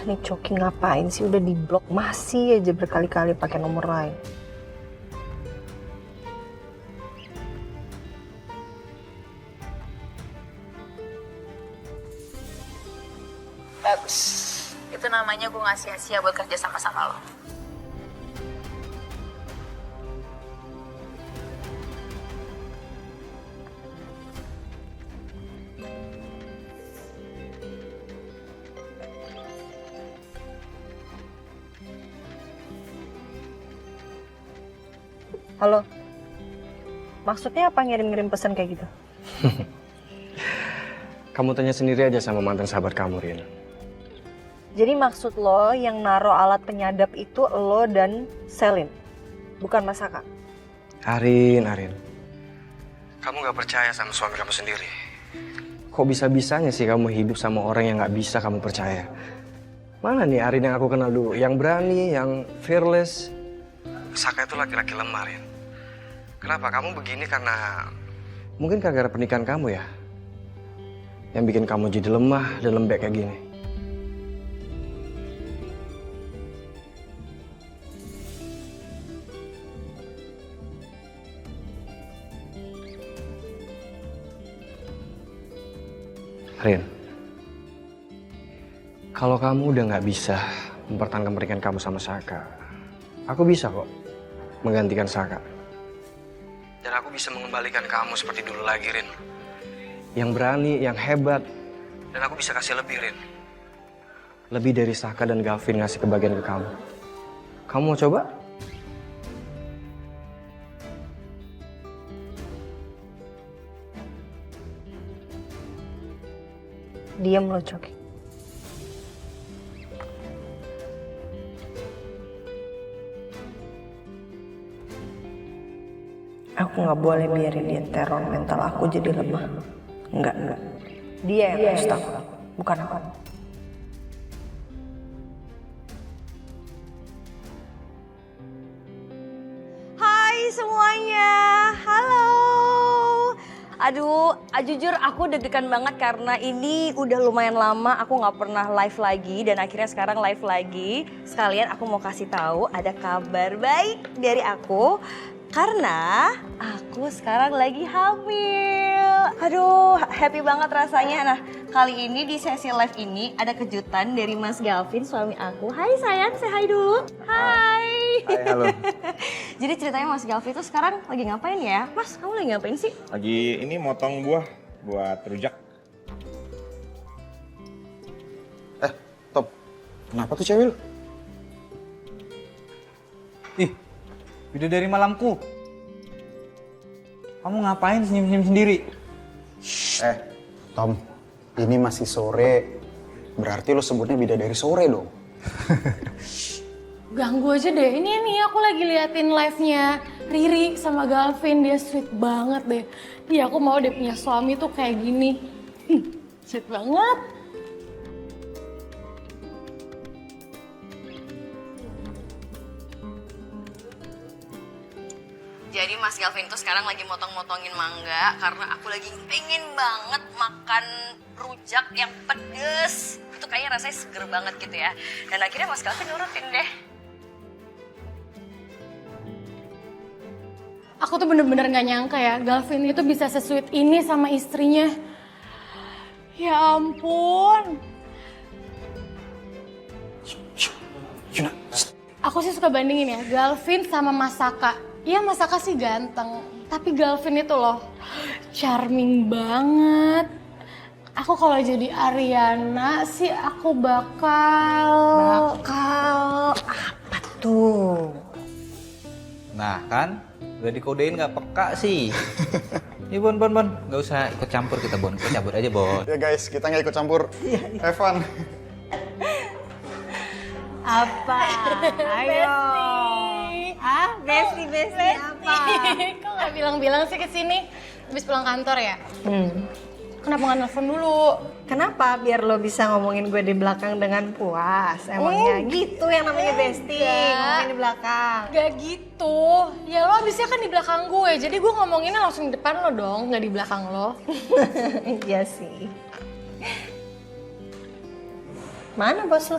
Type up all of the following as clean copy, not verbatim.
Nih Coki ngapain sih, udah di blok masih aja berkali-kali pakai nomor lain. Bagus. Itu namanya gue nggak sia-sia buat kerja sama-sama lo. Halo, maksudnya apa ngirim-ngirim pesan kayak gitu? Kamu tanya sendiri aja sama mantan sahabat kamu, Rin. Jadi maksud lo yang naro alat penyadap itu lo dan Selin, bukan Mas Saka? Arin. Kamu gak percaya sama suami kamu sendiri. Kok bisa-bisanya sih kamu hidup sama orang yang gak bisa kamu percaya? Mana nih Arin yang aku kenal dulu? Yang berani, yang fearless. Saka itu laki-laki lemah, Rin. Kenapa kamu begini? Karena mungkin gara-gara pernikahan kamu ya, yang bikin kamu jadi lemah dan lembek kayak gini. Rin, kalau kamu udah nggak bisa mempertahankan pernikahan kamu sama Saka, aku bisa kok menggantikan Saka. Dan aku bisa mengembalikan kamu seperti dulu lagi, Rin. Yang berani, yang hebat. Dan aku bisa kasih lebih, Rin. Lebih dari Saka dan Gavin ngasih kebahagiaan ke kamu. Kamu mau coba? Diam lo Coki. Aku nggak boleh biarin dia teror mental aku jadi lemah. Enggak. Dia yang harus takut, bukan aku. Hai semuanya, halo. Aduh, jujur aku deg-degan banget karena ini udah lumayan lama aku nggak pernah live lagi dan akhirnya sekarang live lagi. Sekalian aku mau kasih tahu ada kabar baik dari aku karena aku sekarang lagi hamil. Aduh, happy banget rasanya. Nah, kali ini di sesi live ini ada kejutan dari Mas Gavin, suami aku. Hai sayang, say hi dulu. Hai. Hai, halo. Jadi ceritanya Mas Gavin itu sekarang lagi ngapain ya? Mas, kamu lagi ngapain sih? Lagi ini motong buah buat rujak. Top, kenapa tuh cewek lu? Ih, bidadari malamku. Kamu ngapain senyum-senyum sendiri? Tom, ini masih sore. Berarti lo sebutnya bidadari sore dong. Ganggu aja deh, ini nih aku lagi liatin live-nya Riri sama Gavin, dia sweet banget deh. Iya aku mau deh punya suami tuh kayak gini. Sweet banget. Jadi Mas Gavin tuh sekarang lagi motong-motongin mangga karena aku lagi pengen banget makan rujak yang pedes. Itu kayaknya rasanya seger banget gitu ya. Dan akhirnya Mas Gavin nurutin deh. Aku tuh bener-bener gak nyangka ya, Gavin itu bisa se-sweet ini sama istrinya. Ya ampun. Yuna, Aku sih suka bandingin ya, Gavin sama Mas Saka. Iya Mas Saka sih ganteng, tapi Gavin itu loh charming banget. Aku kalau jadi Ariana sih aku bakal Apa tuh? Nah kan, udah dikodein gak peka sih. Ya Bon, gak usah ikut campur kita Bon, kita cabut aja Bon. ya guys, kita nggak ikut campur. Have fun. Apa? Ayo. Ah, besti apa? Kok gak bilang-bilang sih kesini? Habis pulang kantor ya? Kenapa gak nelfon dulu? Kenapa? Biar lo bisa ngomongin gue di belakang dengan puas. Emangnya gitu yang namanya bestie, ngomongin di belakang. Gak gitu. Ya lo abisnya kan di belakang gue, jadi gue ngomonginnya langsung di depan lo dong, gak di belakang lo. Iya sih. Mana bos lo?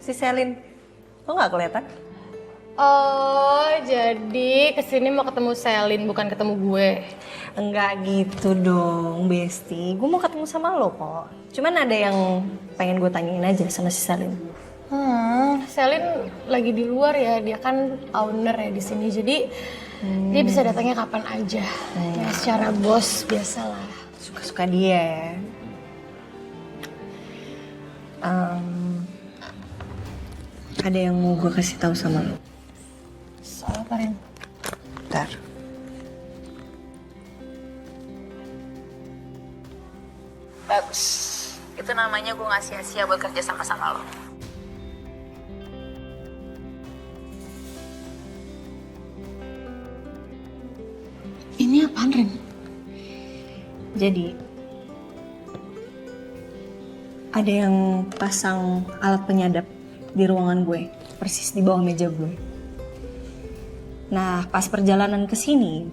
si Selin. Lo nggak kelihatan? Oh, jadi kesini mau ketemu Selin, bukan ketemu gue. Enggak gitu dong, Besti. Gue mau ketemu sama lo kok. Cuman ada yang pengen gue tanyain aja sama si Selin. Selin lagi di luar ya, dia kan owner ya di sini, jadi dia bisa datangnya kapan aja. Ya secara bos biasalah. Suka-suka dia ya. Ada yang mau gue kasih tahu sama lo. Soal apa, Rin? Bentar. Bagus. Itu namanya gue nggak sia-sia buat kerja sama lo. Ini apaan, Rin? Jadi ada yang pasang alat penyadap di ruangan gue, persis di bawah meja gue. Nah, pas perjalanan ke sini,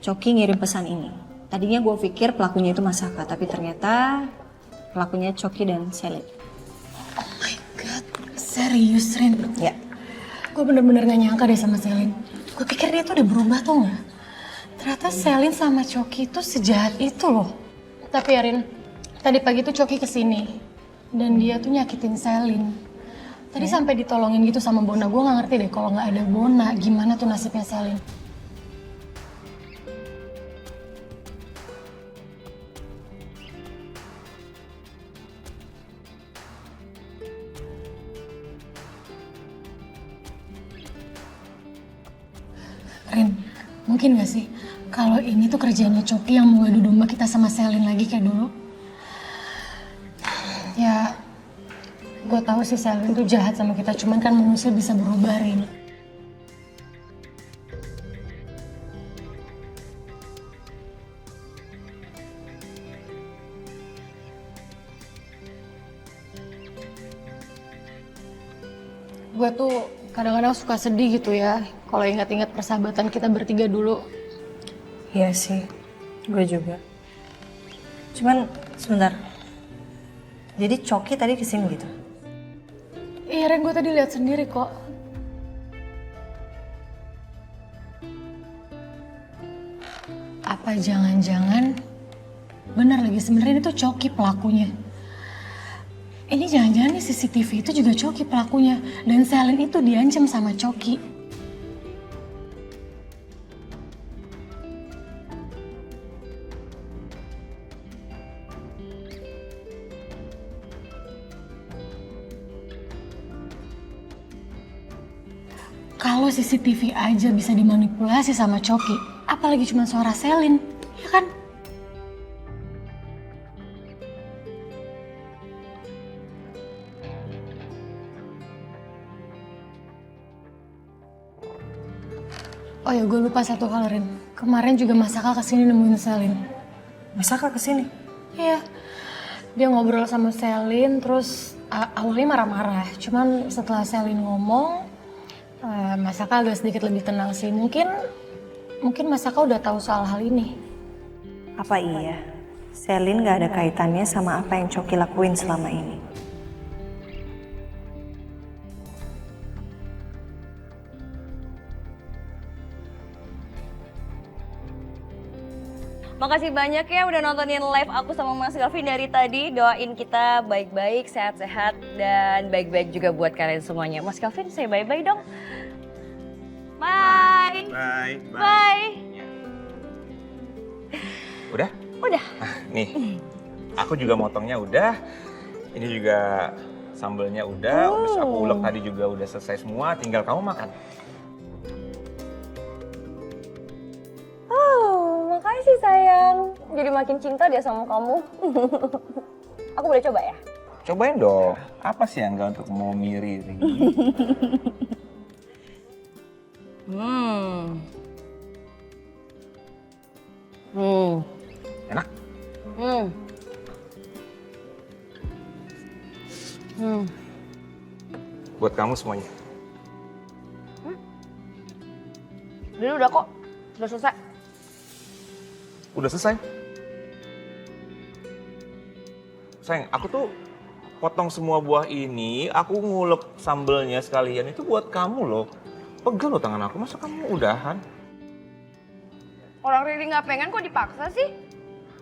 Coki ngirim pesan ini. Tadinya gue pikir pelakunya itu Masaka, tapi ternyata pelakunya Coki dan Selin. Oh my god, serius, Rin? Ya. Gue bener-bener gak nyangka deh sama Selin. Gue pikir dia tuh udah berubah tuh gak? Ternyata Selin sama Coki itu sejahat itu loh. Tapi ya, Rin, tadi pagi tuh Coki kesini. Dan dia tuh nyakitin Selin. Tadi sampai ditolongin gitu sama Bona. Gue gak ngerti deh kalau gak ada Bona, gimana tuh nasibnya Selin. Rin, mungkin gak sih kalau ini tuh kerjanya Coki yang mau adu domba kita sama Selin lagi kayak dulu? Ya, gue tahu sih Selin tuh jahat sama kita, cuman kan manusia bisa berubah, Rin. Gue tuh kadang-kadang suka sedih gitu ya, kalau ingat-ingat persahabatan kita bertiga dulu. Iya sih, gue juga. Cuman sebentar. Jadi Coki tadi kesini gitu? Iya, Ren, gue tadi lihat sendiri kok. Apa jangan-jangan benar lagi sebenarnya itu Coki pelakunya? Ini jangan-jangan nih CCTV itu juga Coki pelakunya. Dan Selin itu diancam sama Coki. Kalau CCTV aja bisa dimanipulasi sama Coki, apalagi cuma suara Selin, ya kan? Oh ya, gue lupa satu hal, Rin. Kemarin juga Masaka kesini nemuin Selin. Masaka kesini? Iya, dia ngobrol sama Selin, terus awalnya marah-marah. Cuman setelah Selin ngomong, Masaka agak sedikit lebih tenang sih. Mungkin Masaka udah tahu soal hal ini. Apa iya? Selin gak ada kaitannya sama apa yang Coki lakuin selama ini? Makasih banyak ya udah nontonin live aku sama Mas Galvin dari tadi. Doain kita baik-baik, sehat-sehat, dan baik-baik juga buat kalian semuanya. Mas Galvin, say bye-bye dong. Bye. Bye. Bye. Udah? Udah. Nih, aku juga motongnya udah. Ini juga sambelnya udah. Terus aku ulek tadi juga udah selesai semua. Tinggal kamu makan. Oh, makasih sayang. Jadi makin cinta dia sama kamu. Aku boleh coba ya? Cobain dong. Apa sih yang enggak untuk mau mirip? Enak? Buat kamu semuanya. Ini udah kok. Udah selesai. Udah selesai? Sayang, aku tuh potong semua buah ini, aku ngulek sambelnya sekalian, itu buat kamu loh. Pegel loh tangan aku, masa kamu udahan? Orang Riri nggak pengen kok dipaksa sih?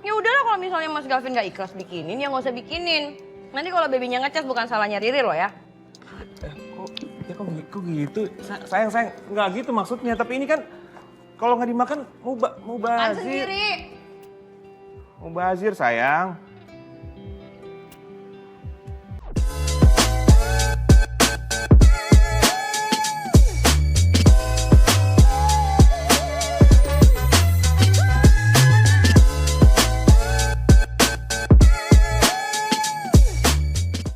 Ya udahlah kalau misalnya Mas Gavin nggak ikhlas bikinin, ya nggak usah bikinin. Nanti kalau babynya ngecas bukan salahnya Riri loh ya. Kok gitu? Sayang, nggak gitu maksudnya. Tapi ini kan kalau nggak dimakan mau Kan bazir. sendiri. Mau bazir sayang.